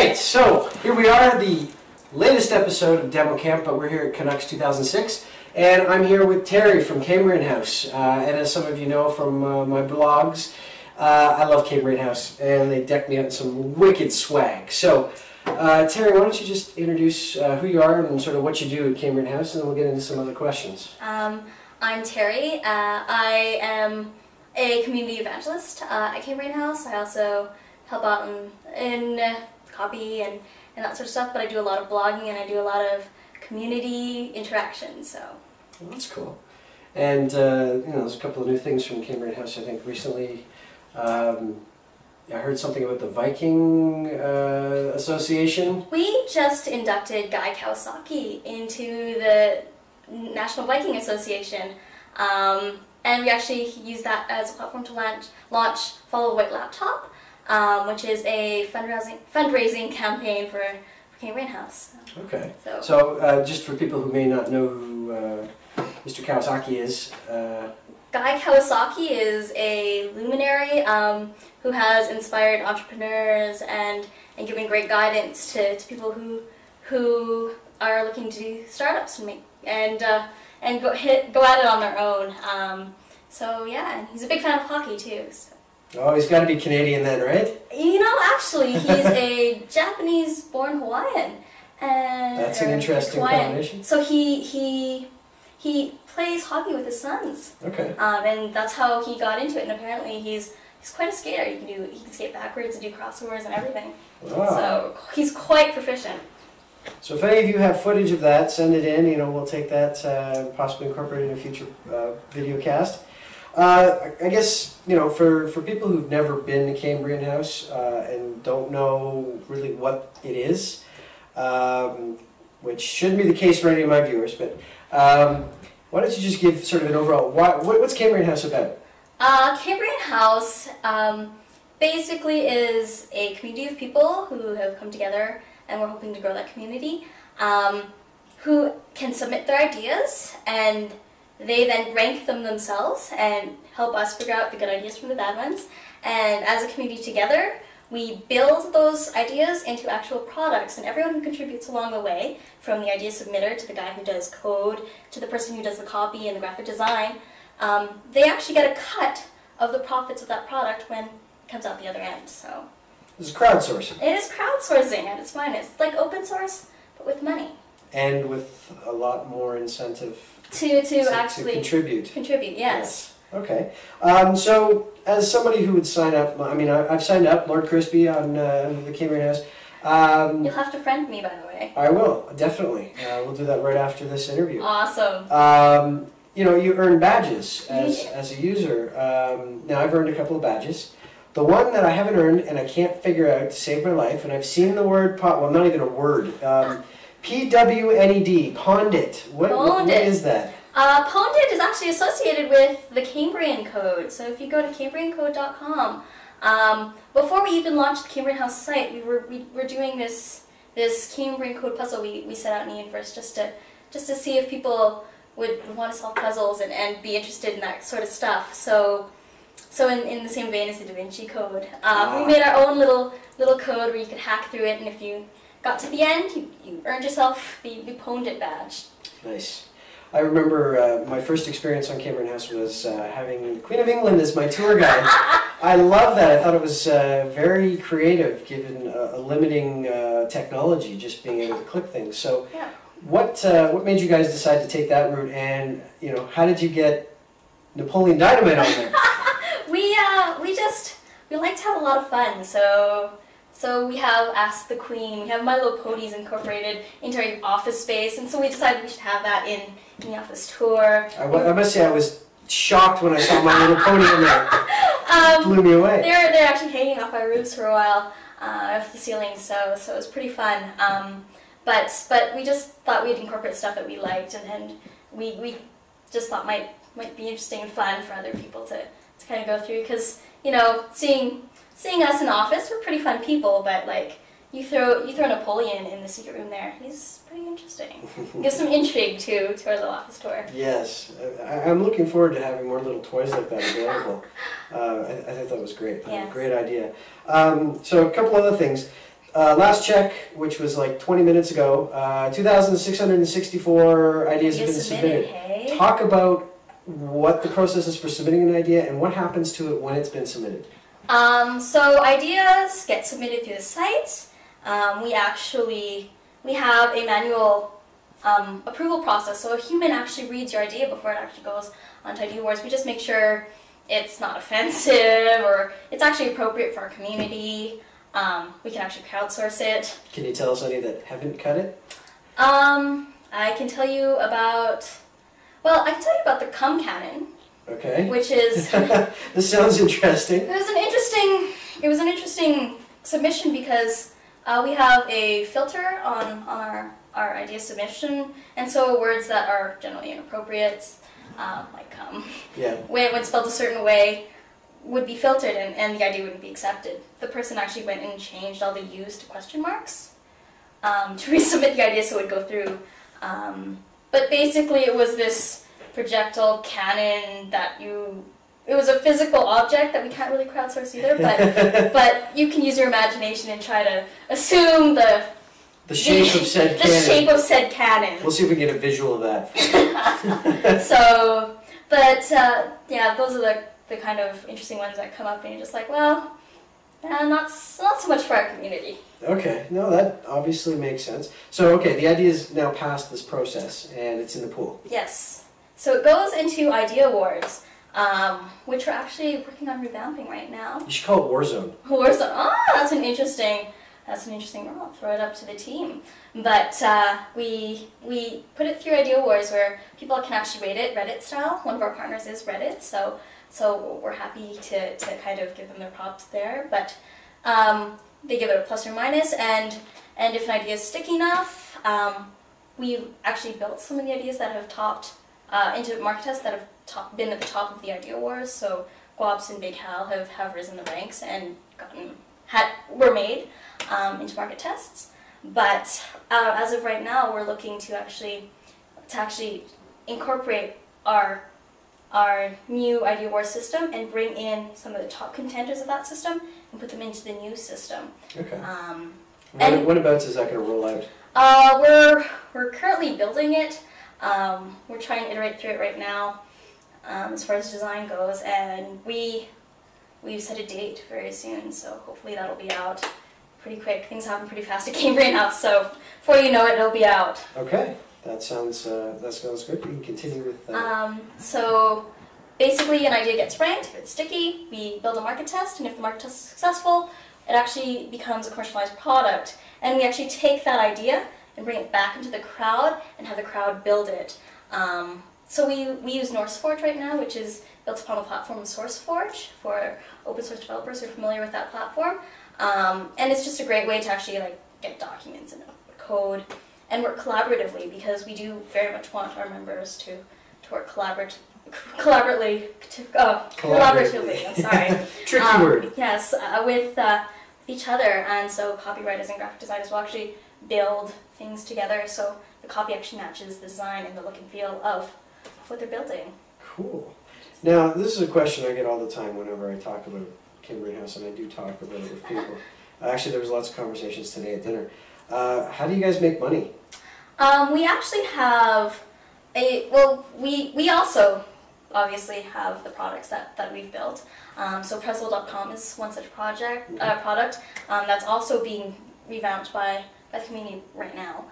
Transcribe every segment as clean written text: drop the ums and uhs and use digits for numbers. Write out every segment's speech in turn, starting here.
Alright, so here we are, the latest episode of DemoCamp, but we're here at Canucks 2006, and I'm here with Teri from Cambrian House. And as some of you know from my blogs, I love Cambrian House, and they decked me out in some wicked swag. So, Teri, why don't you just introduce who you are and sort of what you do at Cambrian House, and then we'll get into some other questions. I'm Teri. I am a community evangelist at Cambrian House. I also help out in copy and that sort of stuff, but I do a lot of blogging and I do a lot of community interaction. So well, that's cool. And you know, there's a couple of new things from Cambrian House. I think recently, I heard something about the Viking Association. We just inducted Guy Kawasaki into the National Viking Association, and we actually use that as a platform to launch Follow the White Laptop, which is a fundraising campaign for Cambrian House. Okay. So just for people who may not know who Mr. Kawasaki is. Guy Kawasaki is a luminary who has inspired entrepreneurs and given great guidance to people who are looking to do startups and go at it on their own. So yeah, and he's a big fan of hockey too. So. Oh, he's got to be Canadian then, right? You know, actually, he's a Japanese-born Hawaiian. That's an interesting combination. So he plays hockey with his sons. Okay. And that's how he got into it. And apparently, he's quite a skater. He can skate backwards and do crossovers and everything. Wow. So he's quite proficient. So if any of you have footage of that, send it in. You know, we'll take that, possibly incorporate it in a future video cast. I guess, you know, for people who've never been to Cambrian House and don't know really what it is, which shouldn't be the case for any of my viewers, but why don't you just give sort of an overall, what's Cambrian House about? Cambrian House basically is a community of people who have come together, and we're hoping to grow that community, who can submit their ideas, and they then rank them themselves and help us figure out the good ideas from the bad ones. And as a community together, we build those ideas into actual products, and everyone who contributes along the way, from the idea submitter to the guy who does code, to the person who does the copy and the graphic design, they actually get a cut of the profits of that product when it comes out the other end. So this is crowdsourcing. It is crowdsourcing at its finest. It's like open source, but with money. And with a lot more incentive to actually contribute. Contribute, yes. Okay. So, as somebody who would sign up, I mean, I've signed up, Lord Crispy, on the Cambrian House. You'll have to friend me, by the way. I will, definitely. We'll do that right after this interview. Awesome. You know, you earn badges as a user. Now, I've earned a couple of badges. The one that I haven't earned and I can't figure out to save my life, and I've seen the word, well, not even a word, PWNED, Pondit. What is that? Pondit is actually associated with the Cambrian Code. So if you go to cambriancode.com, before we even launched the Cambrian House site, we were doing this Cambrian Code puzzle we set out in the universe just to see if people would want to solve puzzles and be interested in that sort of stuff. So in the same vein as the Da Vinci Code, we made our own little code where you could hack through it, and if you got to the end, you earned yourself the Pondit badge. Nice. I remember my first experience on Cambrian House was having Queen of England as my tour guide. I love that. I thought it was very creative, given a limiting technology, just being able to click things. So, yeah. What made you guys decide to take that route? And you know, how did you get Napoleon Dynamite on there? we like to have a lot of fun. So we have Ask the Queen, we have My Little Ponies incorporated into our office space, and so we decided we should have that in the office tour. I must say I was shocked when I saw My Little Pony in there. It blew me away. They're actually hanging off our roofs for a while, off the ceiling, so it was pretty fun. But we just thought we'd incorporate stuff that we liked, and we just thought might be interesting and fun for other people to kind of go through, because, you know, seeing us in office, we're pretty fun people, but like you throw Napoleon in the secret room there, he's pretty interesting. Gives some intrigue to our little office tour. Yes, I'm looking forward to having more little toys like that available. I thought that was great. Yes. Great idea. So a couple other things. last check, which was like 20 minutes ago, 2,664 ideas have been submitted. Hey? Talk about what the process is for submitting an idea and what happens to it when it's been submitted. So ideas get submitted through the site. We have a manual approval process, so a human actually reads your idea before it actually goes onto Idea Wars. We just make sure it's not offensive or it's actually appropriate for our community. We can actually crowdsource it. Can you tell us any that haven't cut it? I can tell you about, I can tell you about the cum cannon. Okay. Which is... This sounds interesting. It was an interesting submission because we have a filter on our idea submission, and so words that are generally inappropriate, like cum, when spelled a certain way, would be filtered and the idea wouldn't be accepted. The person actually went and changed all the U's to question marks to resubmit the idea so it would go through. But basically it was this projectile cannon that it was a physical object that we can't really crowdsource either, but you can use your imagination and try to assume the shape of said cannon. The shape of said cannon. We'll see if we can get a visual of that. Yeah, those are the kind of interesting ones that come up and you're just like, well, not so much for our community. Okay, no, that obviously makes sense. So, okay, the idea is now past this process and it's in the pool. Yes. So it goes into Idea Awards, which we're actually working on revamping right now. You should call it Warzone. Warzone. Oh, that's an interesting role. I'll throw it up to the team. But we put it through Idea Wars where people can actually rate it Reddit style. One of our partners is Reddit, so we're happy to kind of give them their props there. But they give it a plus or minus, and if an idea is sticky enough, we've actually built some of the ideas that have topped into market tests that have been at the top of the Idea Wars. So Guabs and Big Hal have risen the ranks and were made into market tests. But as of right now, we're looking to actually incorporate our new Idea Wars system and bring in some of the top contenders of that system and put them into the new system. Okay. Whenabouts is that going to roll out? We're currently building it. We're trying to iterate through it right now as far as design goes, and we've set a date very soon, so hopefully that'll be out pretty quick. Things happen pretty fast at Cambrian House, so before you know it, it'll be out. Okay, that sounds good. You can continue with that. So basically, an idea gets ranked. If it's sticky, we build a market test, and if the market test is successful, it actually becomes a commercialized product. And we actually take that idea and bring it back into the crowd and have the crowd build it. So we use NorseForge right now, which is built upon the platform of SourceForge for open source developers who are familiar with that platform. And it's just a great way to actually get documents and code and work collaboratively, because we do very much want our members to work collaboratively. I'm sorry. Tricky word. Yes, with each other, and so copywriters and graphic designers will actually build things together, so the copy actually matches the design and the look and feel of what they're building. Cool. Now, this is a question I get all the time whenever I talk about Cambrian House, and I do talk about it with people. Actually, there was lots of conversations today at dinner. How do you guys make money? We actually have we also obviously have the products that we've built. So Pretzel.com is one such product that's also being revamped by the community right now.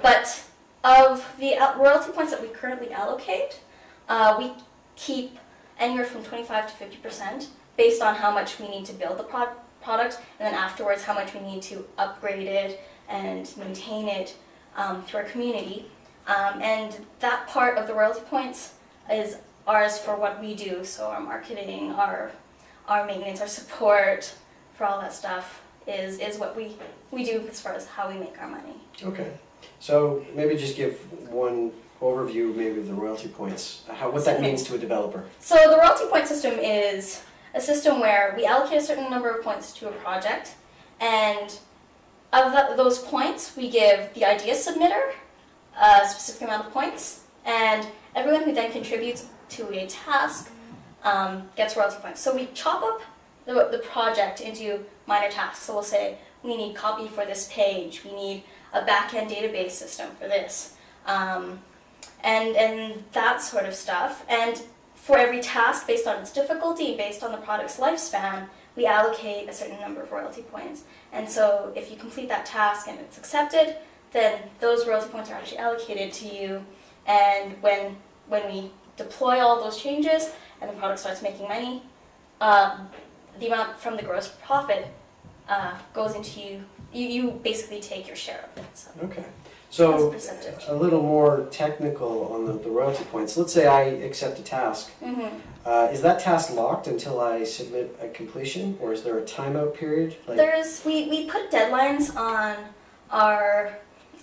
But of the royalty points that we currently allocate, we keep anywhere from 25 to 50% based on how much we need to build the product, and then afterwards how much we need to upgrade it and maintain it through our community. And that part of the royalty points is ours for what we do, so our marketing, our maintenance, our support for all that stuff is what we do as far as how we make our money. Okay, so maybe just give one overview maybe of the royalty points, what that means to a developer. So the royalty point system is a system where we allocate a certain number of points to a project, and of those points we give the idea submitter a specific amount of points, and everyone who then contributes to a task gets royalty points. So we chop up the project into minor tasks. So we'll say we need copy for this page, we need a back-end database system for this, and that sort of stuff. And for every task, based on its difficulty, based on the product's lifespan, we allocate a certain number of royalty points. And so if you complete that task and it's accepted, then those royalty points are actually allocated to you. And when we deploy all those changes and the product starts making money, the amount from the gross profit goes into you. You basically take your share of it. So. Okay. So percentage. A little more technical on the royalty points. Let's say I accept a task. Is that task locked until I submit a completion, or is there a timeout period? Like we put deadlines on our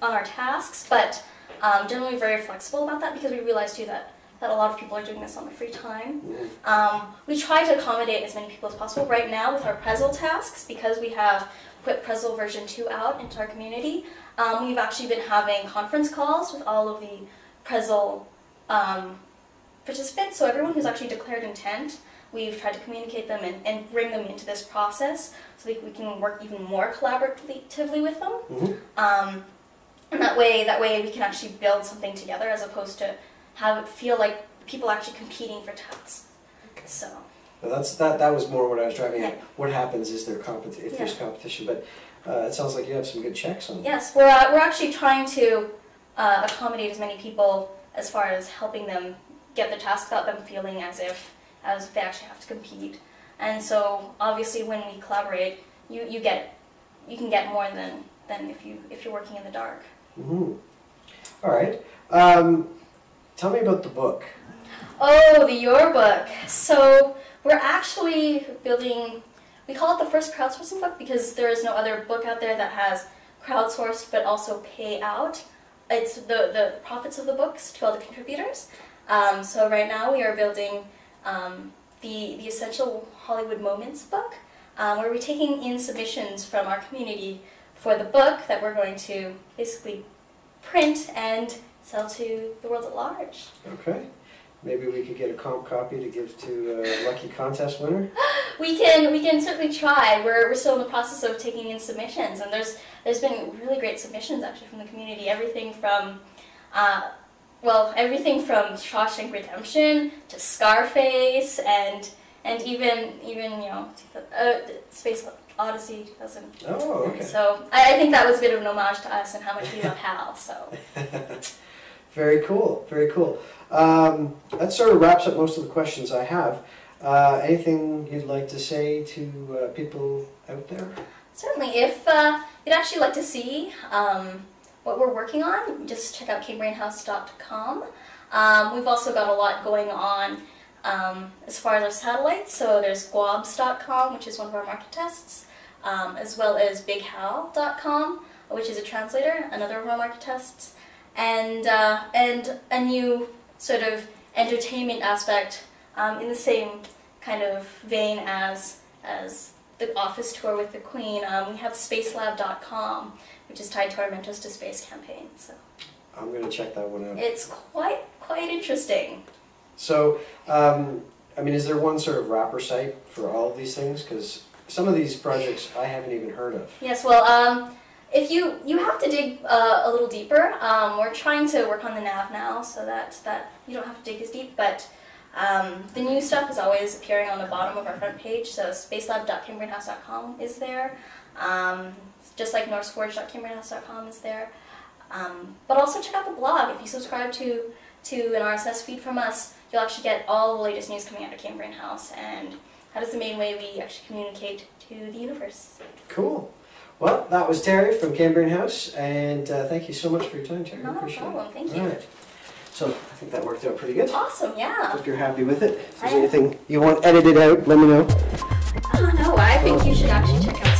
tasks, but generally very flexible about that because we realize too that a lot of people are doing this on their free time. We try to accommodate as many people as possible. Right now with our Prezzel tasks, because we have put Prezzel version 2 out into our community, we've actually been having conference calls with all of the Prezzel participants, so everyone who's actually declared intent, we've tried to communicate them and bring them into this process so that we can work even more collaboratively with them. And that way we can actually build something together as opposed to have it feel like people are actually competing for tasks. Okay. So. Well, that was more what I was driving at. Yeah. What happens is there's competition, but it sounds like you have some good checks on it. Yes, we're actually trying to accommodate as many people as far as helping them get their tasks without them feeling as if they actually have to compete. And so obviously when we collaborate, you can get more than if you're working in the dark. All right. Tell me about the book. Oh, Your Book. So we're actually building, we call it the first crowdsourcing book because there is no other book out there that has crowdsourced but also pay out. It's the profits of the books to all the contributors. So right now we are building the Essential Hollywood Moments book, where we're taking in submissions from our community for the book that we're going to basically print and sell to the world at large. Okay. Maybe we could get a comp copy to give to a lucky contest winner? We can certainly try. We're still in the process of taking in submissions, and there's been really great submissions actually from the community. Everything from Shawshank Redemption to Scarface and even Space Odyssey 2000. Oh, okay. So I think that was a bit of an homage to us and how much we love Hal. So. Very cool. Very cool. That sort of wraps up most of the questions I have. Anything you'd like to say to people out there? Certainly. If you'd actually like to see what we're working on, just check out cambrianhouse.com. We've also got a lot going on as far as our satellites. So there's guabs.com, which is one of our market tests, as well as bighal.com, which is a translator, another of our market tests, and a new sort of entertainment aspect in the same kind of vein as the office tour with the Queen. We have spacelab.com, which is tied to our Mentos to Space campaign. So I'm going to check that one out. It's quite interesting. So, is there one sort of wrapper site for all of these things? Because some of these projects I haven't even heard of. Yes, well, if you have to dig a little deeper. We're trying to work on the nav now, so that you don't have to dig as deep. But the new stuff is always appearing on the bottom of our front page. So spacelab.cambrianhouse.com is there. Just like norseforge.cambrianhouse.com is there. But also check out the blog. If you subscribe to an RSS feed from us, you'll actually get all the latest news coming out of Cambrian House, and that is the main way we actually communicate to the universe. Cool. Well, that was Teri from Cambrian House, and thank you so much for your time, Teri. Not a problem. Thank you. All right. So I think that worked out pretty good. Awesome, yeah. Hope you're happy with it. If there's anything you want edited out, let me know. No, I think you should actually check out